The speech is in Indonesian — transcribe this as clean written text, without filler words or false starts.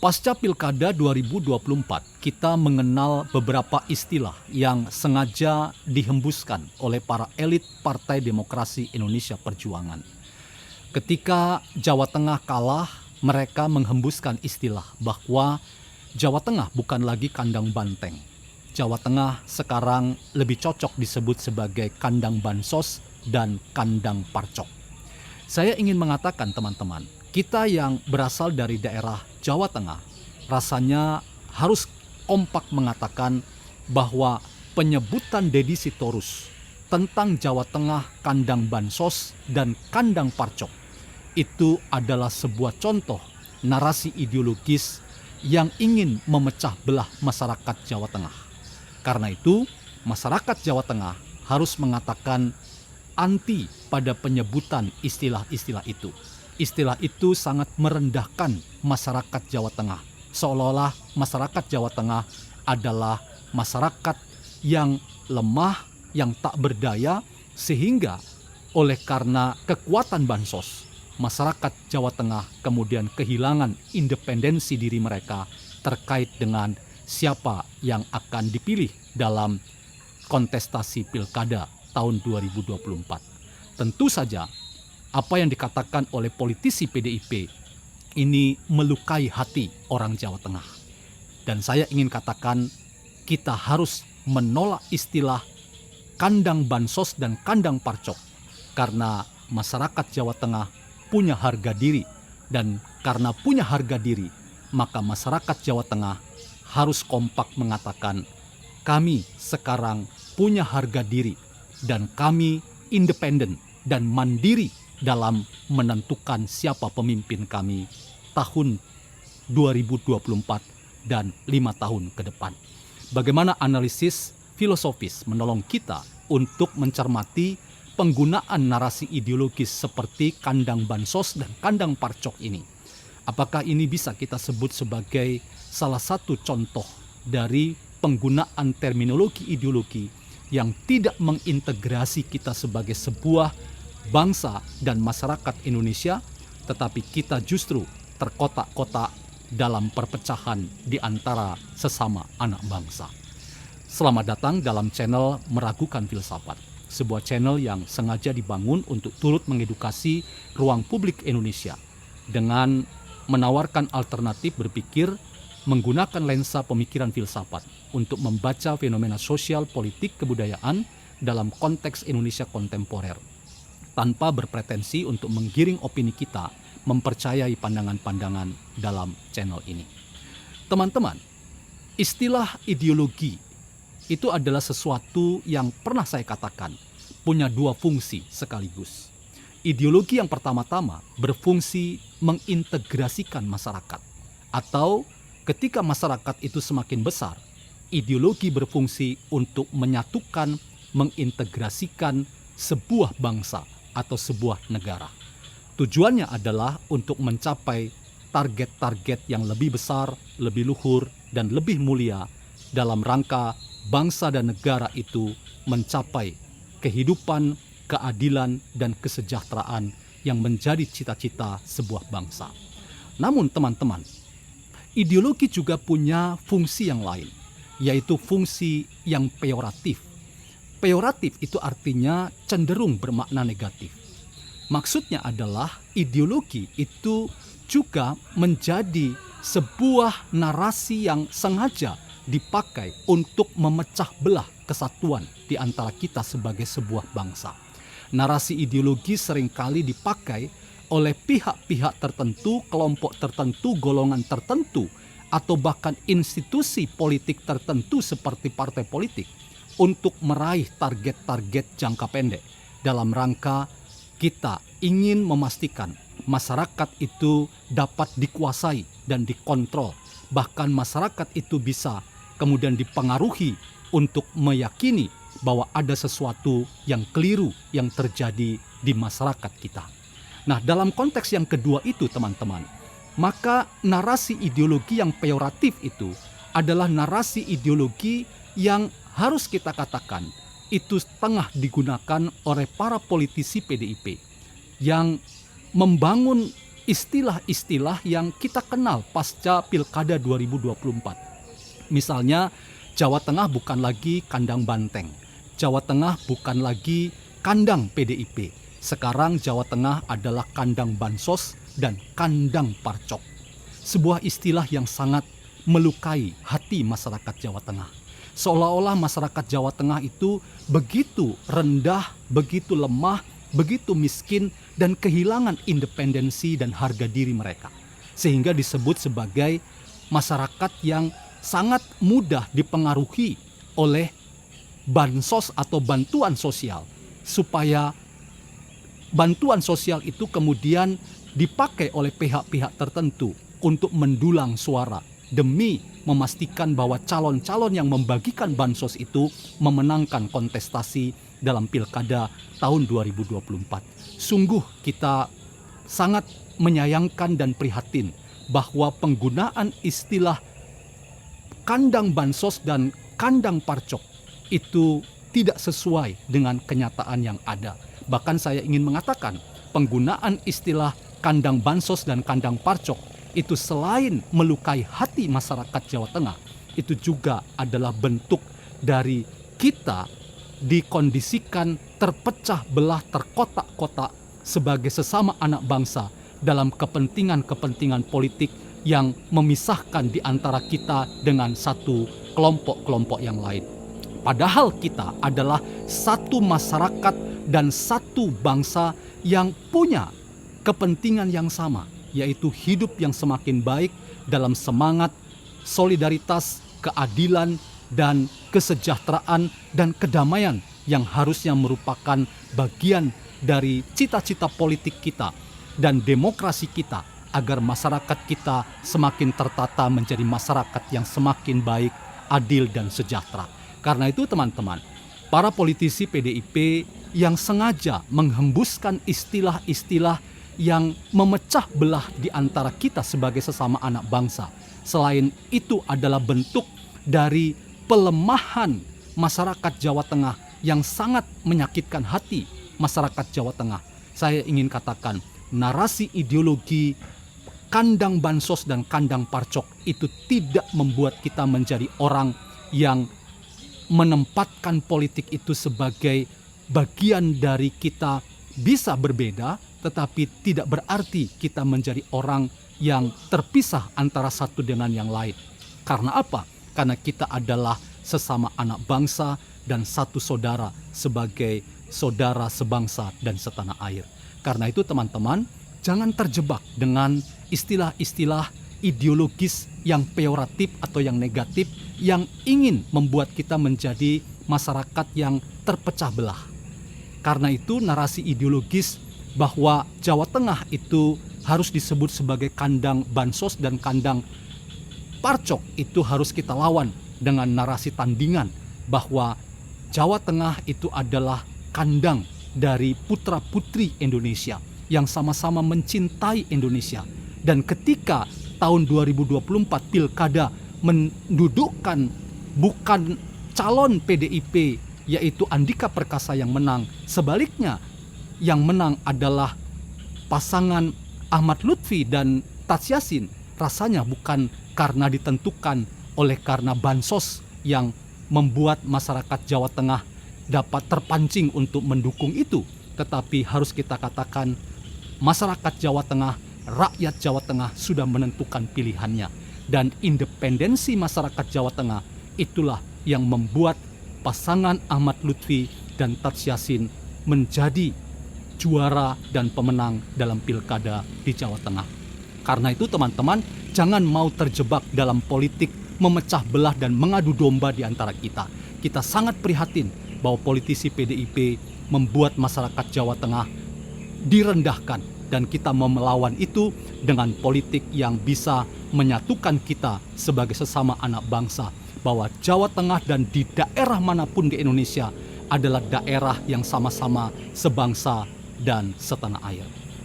Pasca Pilkada 2024, kita mengenal beberapa istilah yang sengaja dihembuskan oleh para elit Partai Demokrasi Indonesia Perjuangan. Ketika Jawa Tengah kalah, mereka menghembuskan istilah bahwa Jawa Tengah bukan lagi kandang banteng. Jawa Tengah sekarang lebih cocok disebut sebagai kandang bansos dan kandang parcok. Saya ingin mengatakan teman-teman, kita yang berasal dari daerah Jawa Tengah rasanya harus kompak mengatakan bahwa penyebutan Deddy Sitorus tentang Jawa Tengah kandang bansos dan kandang parcok itu adalah sebuah contoh narasi ideologis yang ingin memecah belah masyarakat Jawa Tengah. Karena itu, masyarakat Jawa Tengah harus mengatakan anti pada penyebutan istilah-istilah itu. Istilah itu sangat merendahkan masyarakat Jawa Tengah. Seolah-olah masyarakat Jawa Tengah adalah masyarakat yang lemah, yang tak berdaya, sehingga oleh karena kekuatan bansos, masyarakat Jawa Tengah kemudian kehilangan independensi diri mereka terkait dengan siapa yang akan dipilih dalam kontestasi pilkada tahun 2024. Tentu saja apa yang dikatakan oleh politisi PDIP ini melukai hati orang Jawa Tengah. Dan saya ingin katakan kita harus menolak istilah kandang bansos dan kandang parcok karena masyarakat Jawa Tengah punya harga diri, dan karena punya harga diri maka masyarakat Jawa Tengah harus kompak mengatakan kami sekarang punya harga diri dan kami independen dan mandiri dalam menentukan siapa pemimpin kami tahun 2024 dan 5 tahun ke depan. Bagaimana analisis filosofis menolong kita untuk mencermati penggunaan narasi ideologis seperti kandang bansos dan kandang parcok ini. Apakah ini bisa kita sebut sebagai salah satu contoh dari penggunaan terminologi ideologi yang tidak mengintegrasi kita sebagai sebuah bangsa dan masyarakat Indonesia, tetapi kita justru terkotak-kotak dalam perpecahan di antara sesama anak bangsa. Selamat datang dalam channel Meragukan Filsafat, sebuah channel yang sengaja dibangun untuk turut mengedukasi ruang publik Indonesia dengan menawarkan alternatif berpikir menggunakan lensa pemikiran filsafat untuk membaca fenomena sosial, politik, kebudayaan dalam konteks Indonesia kontemporer, tanpa berpretensi untuk menggiring opini kita mempercayai pandangan-pandangan dalam channel ini. Teman-teman, istilah ideologi itu adalah sesuatu yang pernah saya katakan punya dua fungsi sekaligus. Ideologi yang pertama-tama berfungsi mengintegrasikan masyarakat, atau ketika masyarakat itu semakin besar, ideologi berfungsi untuk menyatukan, mengintegrasikan sebuah bangsa atau sebuah negara. Tujuannya adalah untuk mencapai target-target yang lebih besar, lebih luhur, dan lebih mulia dalam rangka bangsa dan negara itu mencapai kehidupan, keadilan, dan kesejahteraan yang menjadi cita-cita sebuah bangsa. Namun teman-teman, ideologi juga punya fungsi yang lain, yaitu fungsi yang peyoratif. Peyoratif itu artinya cenderung bermakna negatif. Maksudnya adalah ideologi itu juga menjadi sebuah narasi yang sengaja dipakai untuk memecah belah kesatuan di antara kita sebagai sebuah bangsa. Narasi ideologi seringkali dipakai oleh pihak-pihak tertentu, kelompok tertentu, golongan tertentu, atau bahkan institusi politik tertentu seperti partai politik untuk meraih target-target jangka pendek dalam rangka kita ingin memastikan masyarakat itu dapat dikuasai dan dikontrol. Bahkan masyarakat itu bisa kemudian dipengaruhi untuk meyakini bahwa ada sesuatu yang keliru yang terjadi di masyarakat kita. Nah, dalam konteks yang kedua itu teman-teman, maka narasi ideologi yang peyoratif itu adalah narasi ideologi yang harus kita katakan itu tengah digunakan oleh para politisi PDIP yang membangun istilah-istilah yang kita kenal pasca Pilkada 2024. Misalnya, Jawa Tengah bukan lagi kandang banteng. Jawa Tengah bukan lagi kandang PDIP. Sekarang Jawa Tengah adalah kandang bansos dan kandang parcok. Sebuah istilah yang sangat melukai hati masyarakat Jawa Tengah. Seolah-olah masyarakat Jawa Tengah itu begitu rendah, begitu lemah, begitu miskin, dan kehilangan independensi dan harga diri mereka. Sehingga disebut sebagai masyarakat yang sangat mudah dipengaruhi oleh bansos atau bantuan sosial, supaya bantuan sosial itu kemudian dipakai oleh pihak-pihak tertentu untuk mendulang suara demi memastikan bahwa calon-calon yang membagikan bansos itu memenangkan kontestasi dalam Pilkada tahun 2024. Sungguh kita sangat menyayangkan dan prihatin bahwa penggunaan istilah kandang bansos dan kandang parcok itu tidak sesuai dengan kenyataan yang ada. Bahkan saya ingin mengatakan penggunaan istilah kandang bansos dan kandang parcok itu selain melukai hati masyarakat Jawa Tengah, itu juga adalah bentuk dari kita dikondisikan terpecah belah, terkotak-kotak sebagai sesama anak bangsa dalam kepentingan-kepentingan politik yang memisahkan di antara kita dengan satu kelompok-kelompok yang lain. Padahal kita adalah satu masyarakat dan satu bangsa yang punya kepentingan yang sama, yaitu hidup yang semakin baik dalam semangat solidaritas, keadilan, dan kesejahteraan dan kedamaian yang harusnya merupakan bagian dari cita-cita politik kita dan demokrasi kita, agar masyarakat kita semakin tertata menjadi masyarakat yang semakin baik, adil, dan sejahtera. Karena itu teman-teman, para politisi PDIP yang sengaja menghembuskan istilah-istilah yang memecah belah di antara kita sebagai sesama anak bangsa, selain itu adalah bentuk dari pelemahan masyarakat Jawa Tengah yang sangat menyakitkan hati masyarakat Jawa Tengah. Saya ingin katakan, narasi ideologi kandang bansos dan kandang parcok itu tidak membuat kita menjadi orang yang menempatkan politik itu sebagai bagian dari kita bisa berbeda, tetapi tidak berarti kita menjadi orang yang terpisah antara satu dengan yang lain. Karena apa? Karena kita adalah sesama anak bangsa dan satu saudara sebagai saudara sebangsa dan setanah air. Karena itu teman-teman, jangan terjebak dengan istilah-istilah ideologis yang peyoratif atau yang negatif yang ingin membuat kita menjadi masyarakat yang terpecah belah. Karena itu narasi ideologis bahwa Jawa Tengah itu harus disebut sebagai kandang bansos dan kandang parcok itu harus kita lawan dengan narasi tandingan bahwa Jawa Tengah itu adalah kandang dari putra-putri Indonesia yang sama-sama mencintai Indonesia. Dan ketika tahun 2024 Pilkada mendudukkan bukan calon PDIP yaitu Andika Perkasa yang menang, sebaliknya yang menang adalah pasangan Ahmad Lutfi dan Tats Yassin, rasanya bukan karena ditentukan oleh karena bansos yang membuat masyarakat Jawa Tengah dapat terpancing untuk mendukung itu, tetapi harus kita katakan masyarakat Jawa Tengah, rakyat Jawa Tengah sudah menentukan pilihannya, dan independensi masyarakat Jawa Tengah itulah yang membuat pasangan Ahmad Lutfi dan Tats Yassin menjadi juara dan pemenang dalam pilkada di Jawa Tengah. Karena itu teman-teman, jangan mau terjebak dalam politik memecah belah dan mengadu domba di antara kita. Kita sangat prihatin bahwa politisi PDIP membuat masyarakat Jawa Tengah direndahkan, dan kita mau melawan itu dengan politik yang bisa menyatukan kita sebagai sesama anak bangsa, bahwa Jawa Tengah dan di daerah manapun di Indonesia adalah daerah yang sama-sama sebangsa dan setanah air.